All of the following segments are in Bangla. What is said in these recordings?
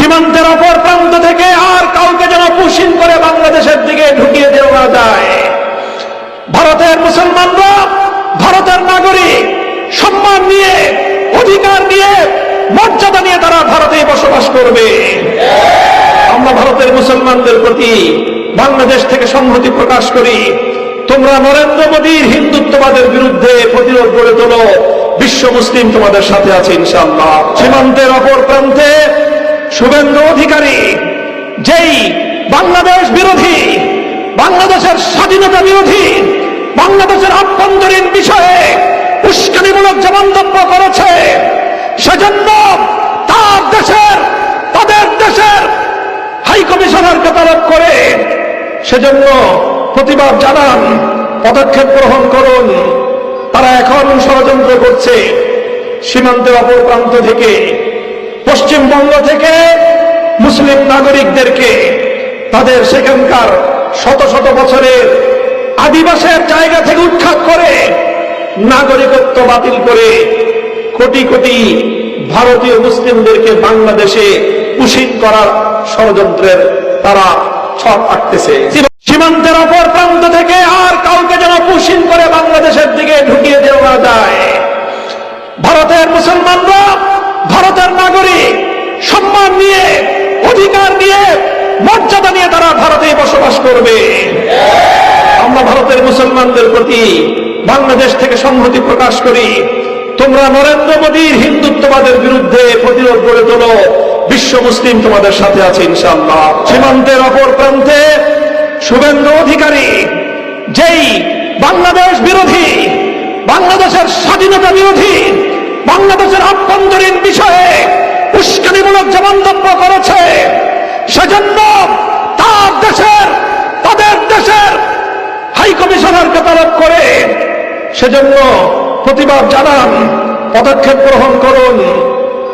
সীমান্তের অপর প্রান্ত থেকে আর কাউকে যেন পুশিং করে বাংলাদেশের দিকে ঢুকিয়ে দেওয়া যায়। ভারতের মুসলমানরা, ভারতের নাগরিক, সম্মান নিয়ে, অধিকার নিয়ে, মর্যাদা নিয়ে তারা ভারতে বসবাস করবে। আমরা ভারতের মুসলমানদের প্রতি বাংলাদেশ থেকে সংহতি প্রকাশ করি। তোমরা নরেন্দ্র মোদীর হিন্দুত্ববাদের বিরুদ্ধে প্রতিরোধ গড়ে তোলো, বিশ্ব মুসলিম তোমাদের সাথে আছে ইনশাআল্লাহ। সীমান্তের অপর প্রান্তে শুভেন্দু অধিকারী যেই বাংলাদেশ বিরোধী, বাংলাদেশের স্বাধীনতা বিরোধী, বাংলাদেশের আভ্যন্তরীণ বিষয়ে উস্কানিমূলক যে মন্তব্য করেছে, সেজন্য তাদের দেশের হাই কমিশনারকে তলব করে সেজন্য প্রতিবাদ জানান, পদক্ষেপ গ্রহণ করুন। তারা এখন ষড়যন্ত্র করছে সীমান্তের অপর প্রান্ত থেকে, পশ্চিমবঙ্গ থেকে মুসলিম নাগরিকদেরকে তাদের সেখানকার শত শত বছরের আদিবাসের জায়গা থেকে উৎখাত করে নাগরিকত্ব বাতিল করে কোটি কোটি ভারতীয় মুসলিমদেরকে বাংলাদেশে পুশিং করার ষড়যন্ত্রের তারা ছক আঁকতেছে। সীমান্তের অপর প্রান্ত থেকে আর কাউকে যেন পুশিং করে বাংলাদেশের দিকে ঢুকিয়ে দেওয়া যায়। ভারতের মুসলমানরা, ভারতের নাগরিক, সম্মান নিয়ে, অধিকার নিয়ে, মর্যাদা নিয়ে তারা ভারতে বসবাস করবে। আমরা ভারতের মুসলমানদের প্রতি বাংলাদেশ থেকে সংহতি প্রকাশ করি। তোমরা নরেন্দ্র মোদীর হিন্দুত্ববাদের বিরুদ্ধে প্রতিরোধ গড়ে তোলো, বিশ্ব মুসলিম তোমাদের সাথে আছে ইনশাআল্লাহ। সীমান্তের অপর প্রান্তে শুভেন্দু অধিকারী যেই বাংলাদেশ বিরোধী, বাংলাদেশের স্বাধীনতা বিরোধী, বাংলাদেশের আভ্যন্তরীণ বিষয়ে উস্কানিমূলক যে মন্তব্য করেছে, সেজন্য তাদের দেশের হাই কমিশনারকে তলব করে সেজন্য প্রতিবাদ জানান, পদক্ষেপ গ্রহণ করুন।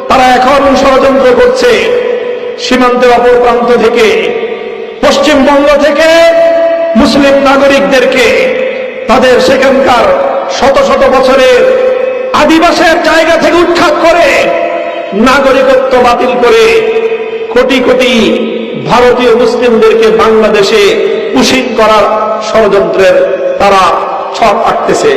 তারা এখন ষড়যন্ত্র করছে সীমান্তের অপর প্রান্ত থেকে, পশ্চিমবঙ্গ থেকে মুসলিম নাগরিকদেরকে তাদের সেখানকার শত শত বছরের আদিবাসের জায়গা থেকে উৎখাত করে নাগরিকত্ব বাতিল করে কোটি কোটি ভারতীয় মুসলিমদেরকে বাংলাদেশে পুশিং করার ষড়যন্ত্রের তারা ছক আঁকতেছে।